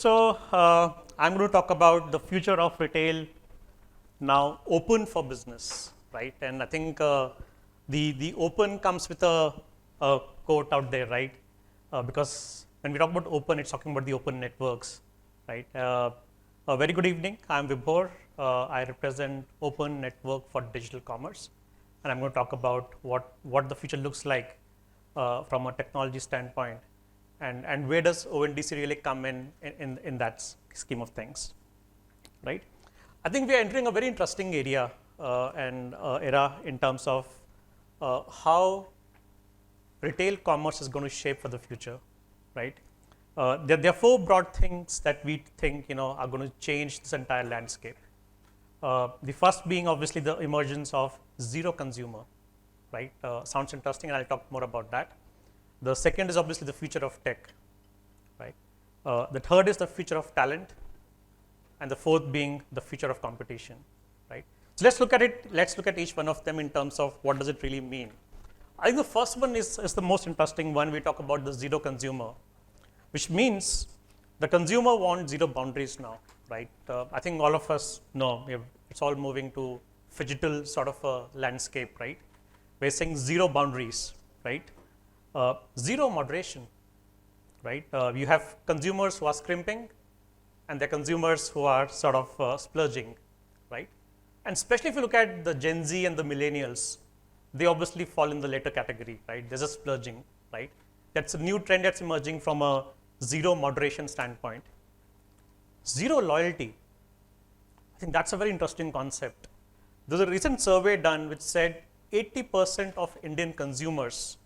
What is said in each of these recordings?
So, I'm going to talk about the future of retail now open for business, right? And I think the open comes with a quote out there, right? Because when we talk about open, it's talking about the open networks, right? A very good evening. I'm Vibhor. I represent Open Network for Digital Commerce, and I'm going to talk about what the future looks like from a technology standpoint, and where does ONDC really come in that scheme of things, right? I think we are entering a very interesting area and era in terms of how retail commerce is going to shape for the future, right? There are four broad things that we think are going to change this entire landscape. The first being obviously the emergence of zero consumer, right? Sounds interesting, and I'll talk more about that. The second is obviously the future of tech, right? The third is the future of talent, and the fourth being the future of competition, right? So let's look at it. Let's look at each one of them in terms of what does it really mean. I think the first one is the most interesting one. We talk about the zero consumer, which means the consumer wants zero boundaries now, right? I think all of us know it's all moving to phygital sort of a landscape, right? We're saying zero boundaries, right? Zero moderation, right? You have consumers who are scrimping, and there are consumers who are sort of splurging, right? And especially if you look at the Gen Z and the millennials, they obviously fall in the later category, right? There's a splurging, right? That's a new trend that's emerging from a zero moderation standpoint. Zero loyalty. I think that's a very interesting concept. There's a recent survey done which said 80% of Indian consumers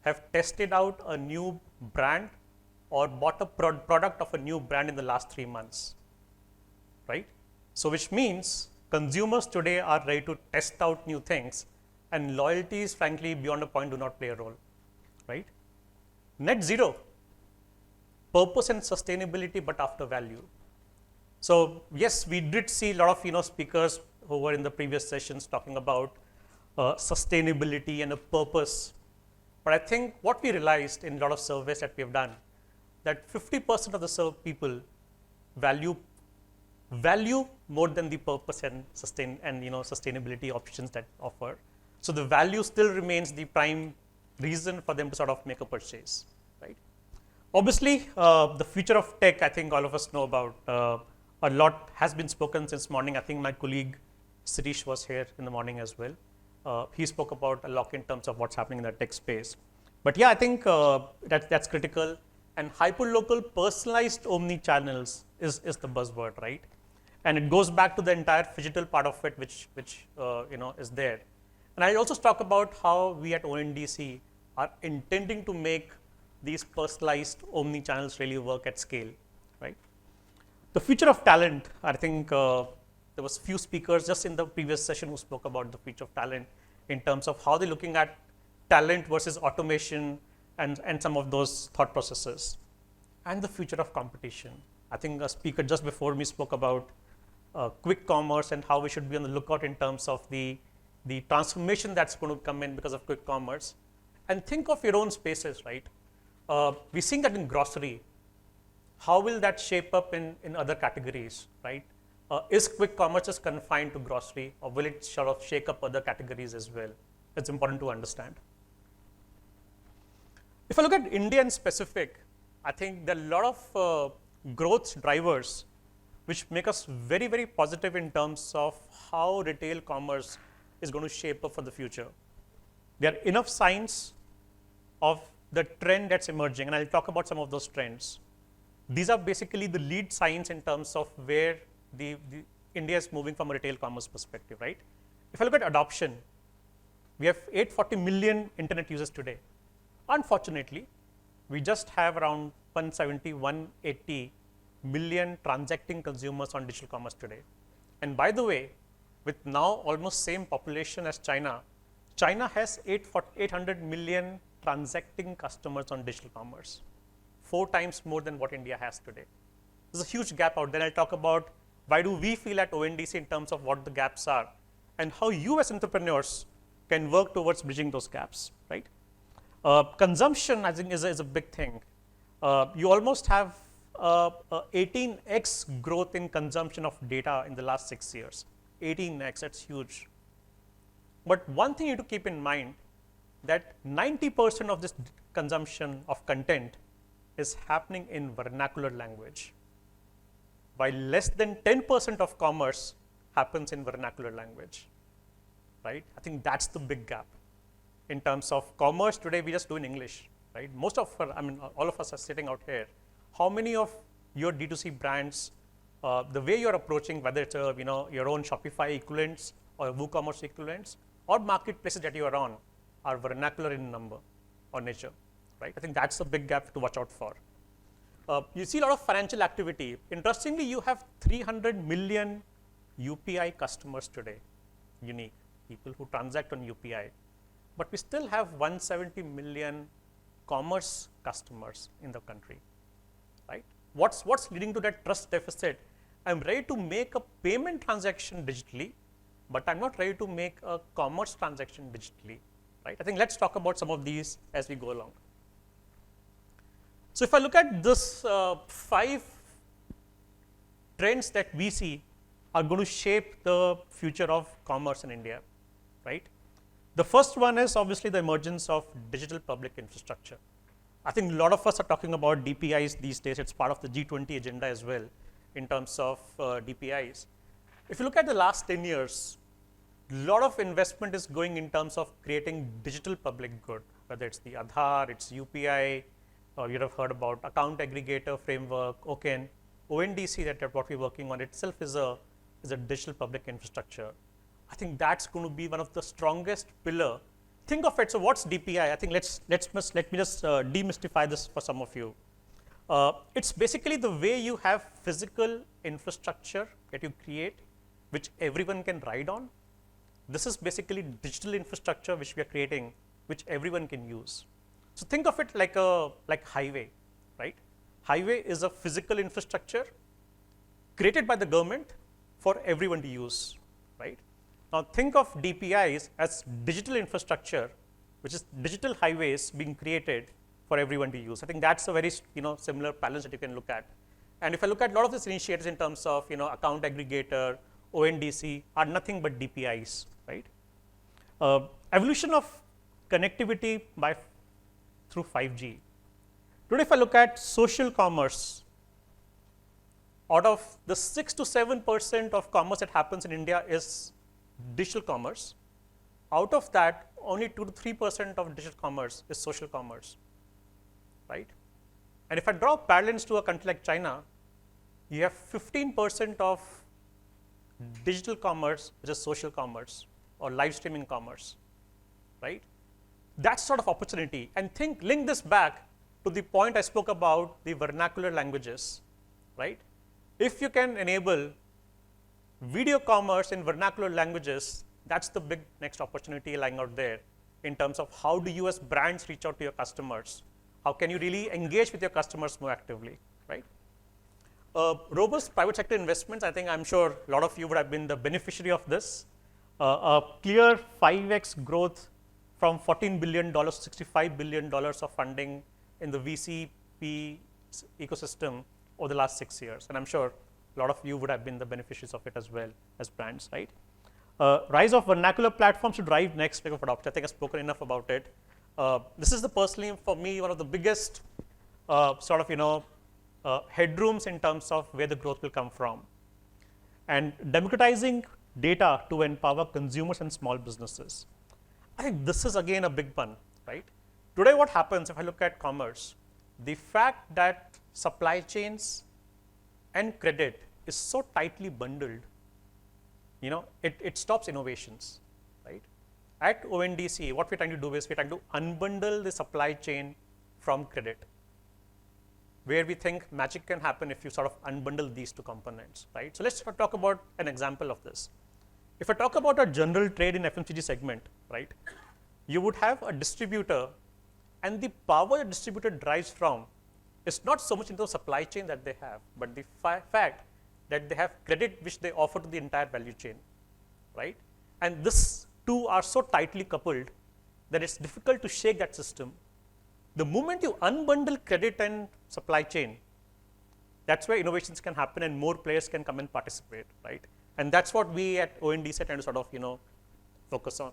have tested out a new brand or bought a product of a new brand in the last 3 months, right? So which means consumers today are ready to test out new things, and loyalties, frankly, beyond a point do not play a role, right? Net zero, purpose and sustainability, but after value. So yes, we did see a lot of speakers who were in the previous sessions talking about sustainability and a purpose. But I think what we realized in a lot of surveys that we have done, that 50% of the people value more than the purpose and sustainability options that offer. So the value still remains the prime reason for them to sort of make a purchase, right? Obviously, the future of tech, I think all of us know about. A lot has been spoken since morning. I think my colleague Sirish was here in the morning as well. He spoke about a lot in terms of what's happening in the tech space. But yeah, I think that's critical. And hyperlocal personalized omni-channels is the buzzword, right? And it goes back to the entire phygital part of it, which is there. And I also talk about how we at ONDC are intending to make these personalized omni-channels really work at scale, right? The future of talent, I think there was few speakers just in the previous session who spoke about the future of talent in terms of how they're looking at talent versus automation and some of those thought processes. And the future of competition. I think a speaker just before me spoke about quick commerce and how we should be on the lookout in terms of the transformation that's going to come in because of quick commerce. And think of your own spaces, right? We're seeing that in grocery. How will that shape up in other categories, right? Is quick commerce just confined to grocery, or will it sort of shake up other categories as well? It's important to understand. If I look at India in specific, I think there are a lot of growth drivers which make us very, very positive in terms of how retail commerce is going to shape up for the future. There are enough signs of the trend that's emerging, and I'll talk about some of those trends. These are basically the lead signs in terms of where the India is moving from a retail commerce perspective, right? If I look at adoption, we have 840 million internet users today. Unfortunately, we just have around 170, 180 million transacting consumers on digital commerce today. And by the way, with now almost same population as China, China has 800 million transacting customers on digital commerce, 4 times more than what India has today. There's a huge gap out there. I'll talk about why do we feel at ONDC in terms of what the gaps are and how you as entrepreneurs can work towards bridging those gaps, right? Consumption, I think, is a big thing. You almost have 18x growth in consumption of data in the last 6 years. 18x, that's huge. But one thing you need to keep in mind that 90% of this consumption of content is happening in vernacular language, while less than 10% of commerce happens in vernacular language, right? I think that's the big gap. In terms of commerce, today we just do in English, right? Most of, all of us are sitting out here. How many of your D2C brands, the way you're approaching, whether it's your own Shopify equivalents or WooCommerce equivalents or marketplaces that you are on, are vernacular in number or nature, right? I think that's a big gap to watch out for. You see a lot of financial activity. Interestingly, you have 300 million UPI customers today, unique people who transact on UPI, but we still have 170 million commerce customers in the country, right? What's leading to that trust deficit? I'm ready to make a payment transaction digitally, but I'm not ready to make a commerce transaction digitally, right? I think let's talk about some of these as we go along. So if I look at this 5 trends that we see are going to shape the future of commerce in India, right? The first one is obviously the emergence of digital public infrastructure. I think a lot of us are talking about DPIs these days. It's part of the G20 agenda as well in terms of DPIs. If you look at the last 10 years, a lot of investment is going in terms of creating digital public good, whether it's the Aadhaar, it's UPI, you'd have heard about account aggregator framework, OCEN, ONDC that what we're working on itself is a digital public infrastructure. I think that's going to be one of the strongest pillar. Think of it. So what's DPI? I think let me just demystify this for some of you. It's basically the way you have physical infrastructure that you create, which everyone can ride on. This is basically digital infrastructure which we are creating, which everyone can use. So think of it like highway, right? Highway is a physical infrastructure created by the government for everyone to use, right? Now think of DPIs as digital infrastructure, which is digital highways being created for everyone to use. I think that's a very similar balance that you can look at. And if I look at a lot of these initiatives in terms of account aggregator, ONDC are nothing but DPIs, right? Evolution of connectivity through 5G. Today, if I look at social commerce, out of the 6 to 7% of commerce that happens in India is digital commerce. Out of that, only 2 to 3% of digital commerce is social commerce, right? And if I draw parallels to a country like China, you have 15% of digital commerce, which is social commerce or live streaming commerce, right? That's sort of opportunity. And link this back to the point I spoke about the vernacular languages, right? If you can enable video commerce in vernacular languages, that's the big next opportunity lying out there in terms of how do you as brands reach out to your customers? How can you really engage with your customers more actively, right? Robust private sector investments, I'm sure a lot of you would have been the beneficiary of this. A clear 5x growth from $14 billion to $65 billion of funding in the VCP ecosystem over the last 6 years. And I'm sure a lot of you would have been the beneficiaries of it as well as brands, right? Rise of vernacular platforms to drive next wave of adoption. I think I've spoken enough about it. This is personally for me one of the biggest headrooms in terms of where the growth will come from. And democratizing data to empower consumers and small businesses. I think this is again a big one, right? Today what happens if I look at commerce, the fact that supply chains and credit is so tightly bundled, it stops innovations, right? At ONDC, what we're trying to do is we're trying to unbundle the supply chain from credit, where we think magic can happen if you sort of unbundle these two components, right? So let's talk about an example of this. If I talk about a general trade in FMCG segment, right, you would have a distributor, and the power the distributor drives from is not so much into the supply chain that they have, but the fact that they have credit which they offer to the entire value chain, right? And these two are so tightly coupled that it's difficult to shake that system. The moment you unbundle credit and supply chain, that's where innovations can happen and more players can come and participate, right? And that's what we at ONDC are trying to sort of, focus on.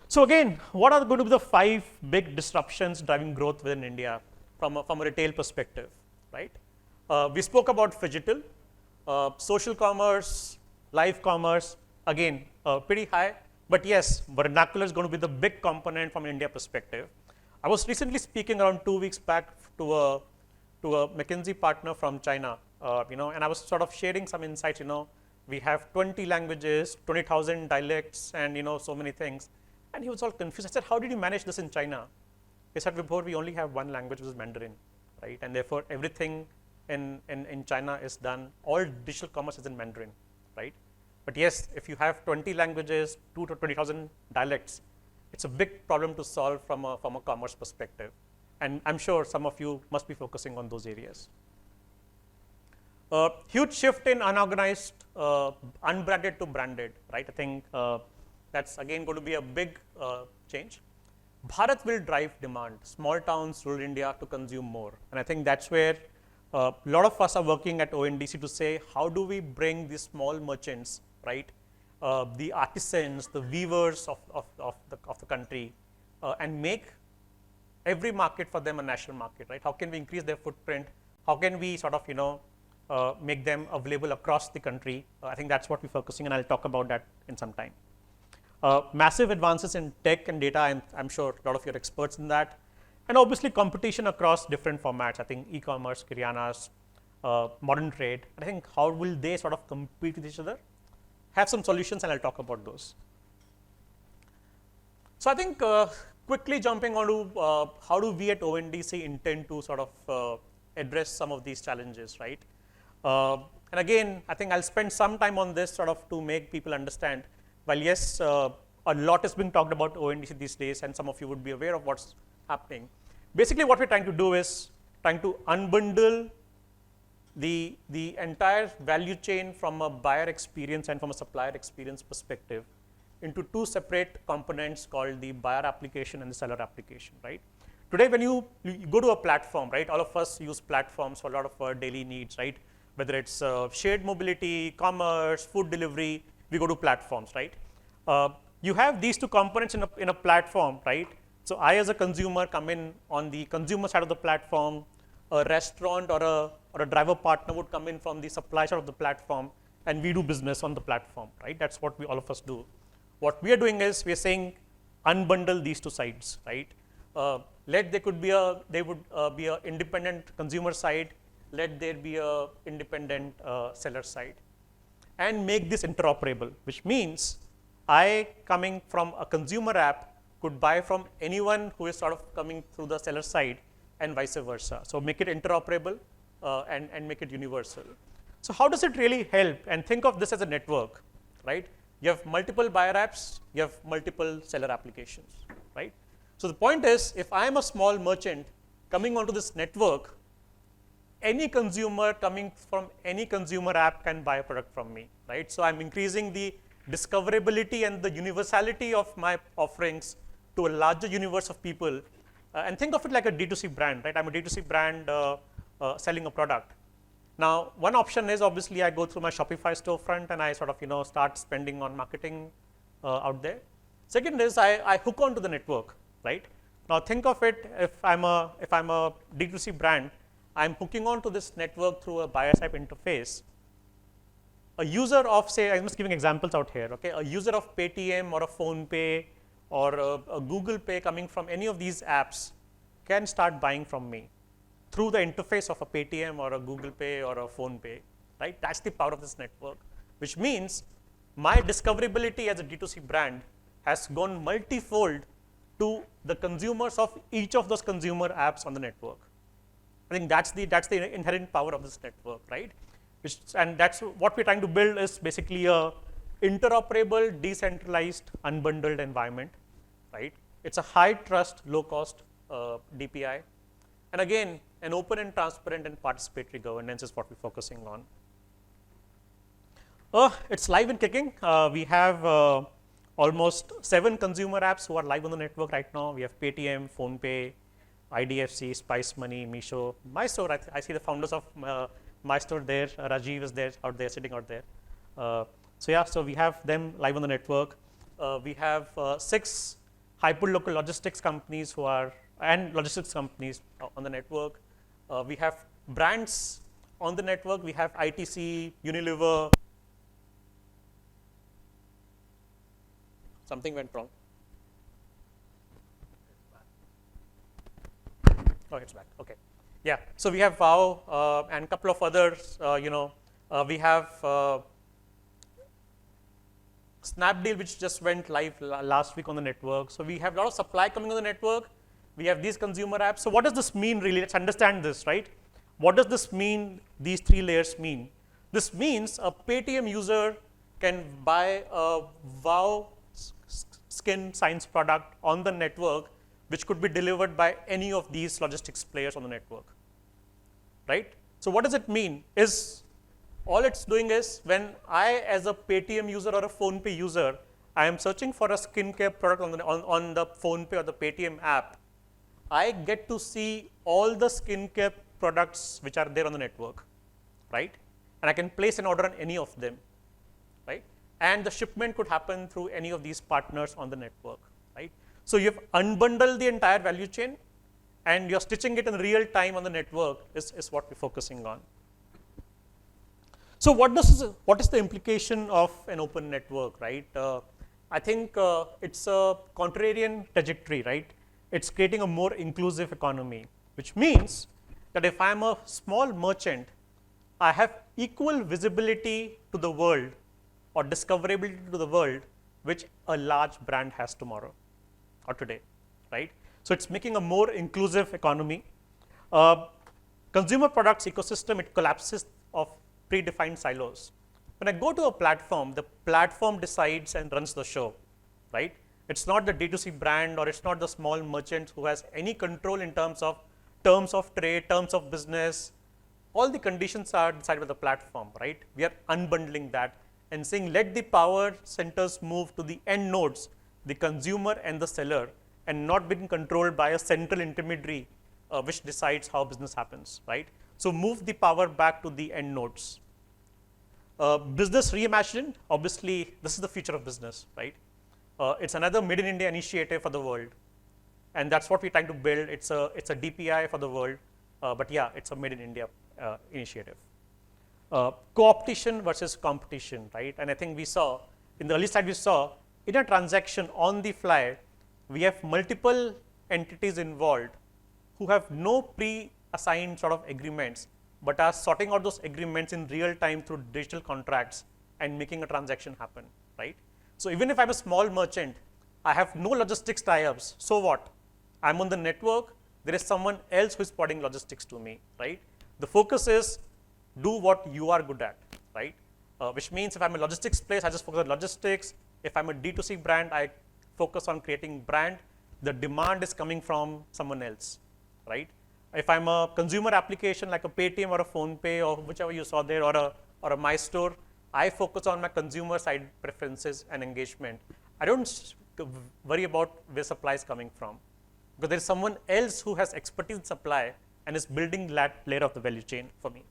So again, what are going to be the 5 big disruptions driving growth within India from a retail perspective, right? We spoke about phygital, social commerce, live commerce, again, pretty high, but yes, vernacular is going to be the big component from an India perspective. I was recently speaking around 2 weeks back to a McKinsey partner from China, and I was sort of sharing some insights, we have 20 languages, 20,000 dialects, and, so many things. And he was all confused. I said, how did you manage this in China? He said, Vibhor, we only have one language, which is Mandarin, right? And therefore, everything in China is done, all digital commerce is in Mandarin, right? But yes, if you have 20 languages, 2 to 20,000 dialects, it's a big problem to solve from a commerce perspective. And I'm sure some of you must be focusing on those areas. Huge shift in unorganized, unbranded to branded, right? I think that's again going to be a big change. Bharat will drive demand, small towns, rural India to consume more. And I think that's where a lot of us are working at ONDC to say, how do we bring these small merchants, right? The artisans, the weavers of the country, and make every market for them a national market, right? How can we increase their footprint? How can we sort of, make them available across the country? I think that's what we're focusing, and I'll talk about that in some time. Massive advances in tech and data, I'm sure a lot of you are experts in that. And obviously competition across different formats. I think e-commerce, kiryanas, modern trade. And I think how will they sort of compete with each other? Have some solutions, and I'll talk about those. So I think quickly jumping onto how do we at ONDC intend to sort of address some of these challenges, right? And again, I think I'll spend some time on this sort of to make people understand. While yes, a lot is being talked about ONDC these days, and some of you would be aware of what's happening. Basically, what we're trying to do is trying to unbundle the entire value chain from a buyer experience and from a supplier experience perspective into 2 separate components called the buyer application and the seller application, right? Today, when you go to a platform, right, all of us use platforms for a lot of our daily needs, right? Whether it's shared mobility, commerce, food delivery, we go to platforms, right? You have these 2 components in a platform, right? So I, as a consumer, come in on the consumer side of the platform. A restaurant or a driver partner would come in from the supply side of the platform, and we do business on the platform, right? That's what all of us do. What we are doing is we are saying unbundle these 2 sides, right? There would be a independent consumer side. Let there be a independent seller side, and make this interoperable, which means I, coming from a consumer app, could buy from anyone who is sort of coming through the seller side, and vice versa. So make it interoperable and make it universal. So how does it really help? And think of this as a network, right? You have multiple buyer apps, you have multiple seller applications, right? So the point is, if I am a small merchant coming onto this network, any consumer coming from any consumer app can buy a product from me, right? So I'm increasing the discoverability and the universality of my offerings to a larger universe of people. And think of it like a D2C brand, right? I'm a D2C brand selling a product. Now, one option is obviously I go through my Shopify storefront and I sort of start spending on marketing out there. Second is I hook onto the network, right? Now think of it, if I'm a D2C brand, I'm hooking onto this network through a buyer side interface. A user of, say, I'm just giving examples out here, okay? A user of Paytm or a PhonePe or a Google Pay coming from any of these apps can start buying from me through the interface of a Paytm or a Google Pay or a PhonePe, right? That's the power of this network, which means my discoverability as a D2C brand has gone multifold to the consumers of each of those consumer apps on the network. I think that's the inherent power of this network, right? And that's what we're trying to build is basically a interoperable, decentralized, unbundled environment, right? It's a high trust, low cost DPI. And again, an open and transparent and participatory governance is what we're focusing on. It's live and kicking. We have almost 7 consumer apps who are live on the network right now. We have Paytm, PhonePe, IDFC, Spice Money, Meesho, My Store. I see the founders of My Store there. Rajiv is there, out there, sitting out there. So yeah, so we have them live on the network. We have 6 hyperlocal logistics companies and logistics companies on the network. We have brands on the network. We have ITC, Unilever. Something went wrong. Oh, it's back. Okay. Yeah. So we have Wow and a couple of others. We have Snapdeal, which just went live last week on the network. So we have a lot of supply coming on the network. We have these consumer apps. So what does this mean really? Let's understand this, right? What does this mean, these 3 layers mean? This means a Paytm user can buy a Wow skin science product on the network, which could be delivered by any of these logistics players on the network, right? So what does it mean? Is all it's doing is when I, as a Paytm user or a PhonePe user, I am searching for a skincare product on the PhonePe or the Paytm app, I get to see all the skincare products which are there on the network, right? And I can place an order on any of them, right? And the shipment could happen through any of these partners on the network, right? So you have unbundled the entire value chain, and you're stitching it in real time on the network is what we're focusing on. So what is the implication of an open network, right? I think it's a contrarian trajectory, right? It's creating a more inclusive economy, which means that if I'm a small merchant, I have equal visibility to the world or discoverability to the world, which a large brand has tomorrow or today, right? So it's making a more inclusive economy. Consumer products ecosystem, it collapses of predefined silos. When I go to a platform, the platform decides and runs the show, right? It's not the D2C brand or it's not the small merchant who has any control in terms of trade, terms of business. All the conditions are decided by the platform, right? We are unbundling that and saying let the power centers move to the end nodes, the consumer and the seller, and not being controlled by a central intermediary which decides how business happens, right? So move the power back to the end nodes. Business reimagined, obviously this is the future of business, right? It's another Made in India initiative for the world, and that's what we're trying to build. It's a DPI for the world, but yeah, it's a Made in India initiative. Co-optation versus competition, right? And I think we saw, in the early slide we saw, in a transaction on the fly, we have multiple entities involved who have no pre-assigned sort of agreements, but are sorting out those agreements in real time through digital contracts and making a transaction happen, right? So even if I'm a small merchant, I have no logistics tie-ups, so what? I'm on the network, there is someone else who is providing logistics to me, right? The focus is do what you are good at, right? Which means if I'm a logistics place, I just focus on logistics. If I'm a D2C brand, I focus on creating brand. The demand is coming from someone else, right? If I'm a consumer application like a Paytm or a PhonePe or whichever you saw there, or a My Store, I focus on my consumer side preferences and engagement. I don't worry about where supply is coming from, because there is someone else who has expertise in supply and is building that layer of the value chain for me.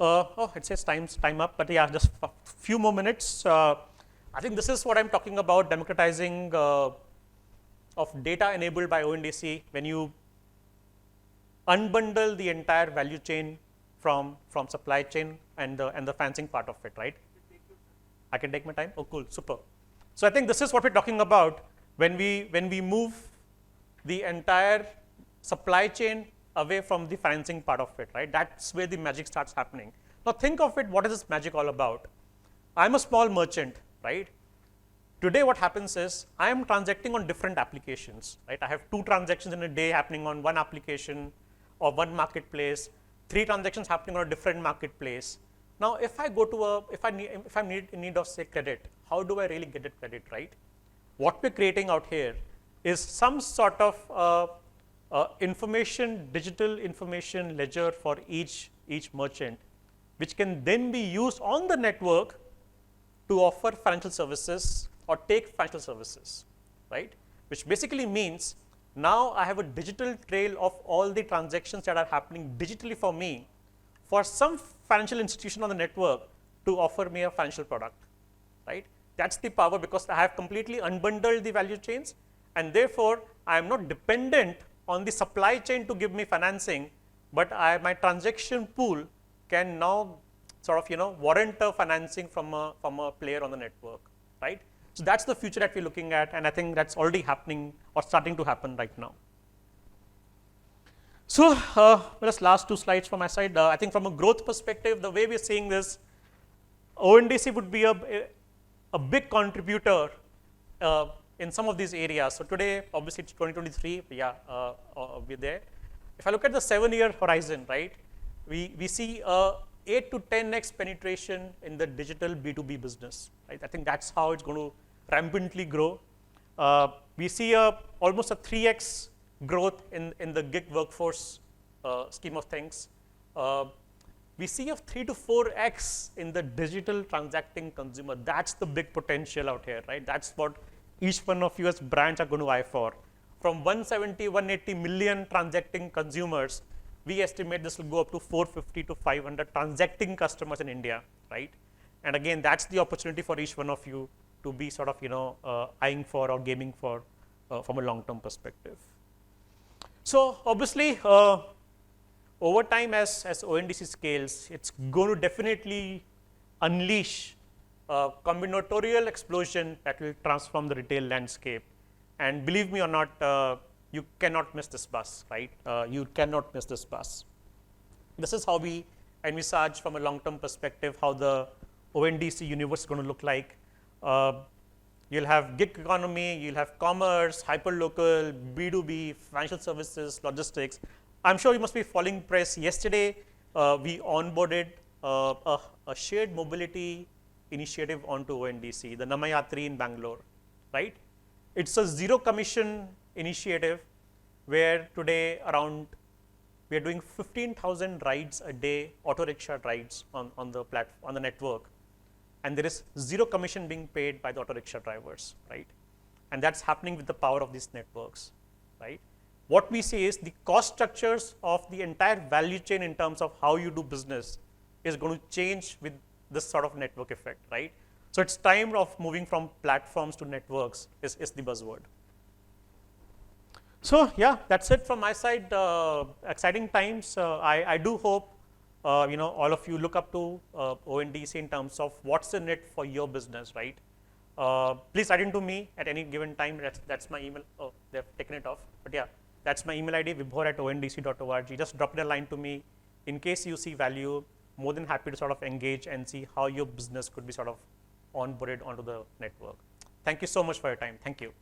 It says time up, but yeah, just a few more minutes. I think this is what I'm talking about, democratizing of data enabled by ONDC. When you unbundle the entire value chain from supply chain and the financing part of it, right? I can take my time? Oh, cool, super. So I think this is what we're talking about when we move the entire supply chain away from the financing part of it, right? That's where the magic starts happening. Now think of it, what is this magic all about? I'm a small merchant, right? Today what happens is I am transacting on different applications, right? I have 2 transactions in a day happening on one application or one marketplace, 3 transactions happening on a different marketplace. Now if I go to if I'm in need of say credit, how do I really get that credit, right? What we're creating out here is some sort of digital information ledger for each merchant, which can then be used on the network to offer financial services or take financial services, right? Which basically means Now I have a digital trail of all the transactions that are happening digitally for me, for some financial institution on the network to offer me a financial product, right? That's the power, because I have completely unbundled the value chains, and therefore I am not dependent on the supply chain to give me financing, but my transaction pool can now sort of warrant a financing from a player on the network, right? So that's the future that we're looking at, and I think that's already happening or starting to happen right now. So just last 2 slides from my side. I think from a growth perspective, the way we're seeing this, ONDC would be a big contributor in some of these areas. So today, obviously it's 2023, we're there. If I look at the 7-year horizon, right, we see 8 to 10x penetration in the digital B2B business, right? I think that's how it's going to rampantly grow. We see almost a 3x growth in the gig workforce scheme of things. We see a 3 to 4x in the digital transacting consumer. That's the big potential out here, right? That's what each one of you as brands are going to vie for. From 170, 180 million transacting consumers, we estimate this will go up to 450 to 500 transacting customers in India, right? And again, that's the opportunity for each one of you to be sort of eyeing for or gaming for from a long-term perspective. So obviously, over time, as ONDC scales, it's going to definitely unleash a combinatorial explosion that will transform the retail landscape. And believe me or not, you cannot miss this bus, right? You cannot miss this bus. This is how we envisage from a long-term perspective how the ONDC universe is going to look like. You'll have gig economy, you'll have commerce, hyperlocal, B2B, financial services, logistics. I'm sure you must be following press. Yesterday, we onboarded a shared mobility initiative onto ONDC, the Namayatri in Bangalore, right? It's a zero commission initiative where today we are doing 15,000 rides a day, auto rickshaw rides on the network. And there is zero commission being paid by the auto rickshaw drivers, right? And that's happening with the power of these networks, right? What we see is the cost structures of the entire value chain in terms of how you do business is going to change with this sort of network effect, right? So it's time of moving from platforms to networks is the buzzword. So yeah, that's it from my side. Exciting times. I do hope all of you look up to ONDC in terms of what's in it for your business, right? Please write into me at any given time. That's my email. Oh, they've taken it off. But yeah, that's my email ID, vibhor@ondc.org. Just drop it a line to me. In case you see value, more than happy to sort of engage and see how your business could be sort of onboarded onto the network. Thank you so much for your time. Thank you.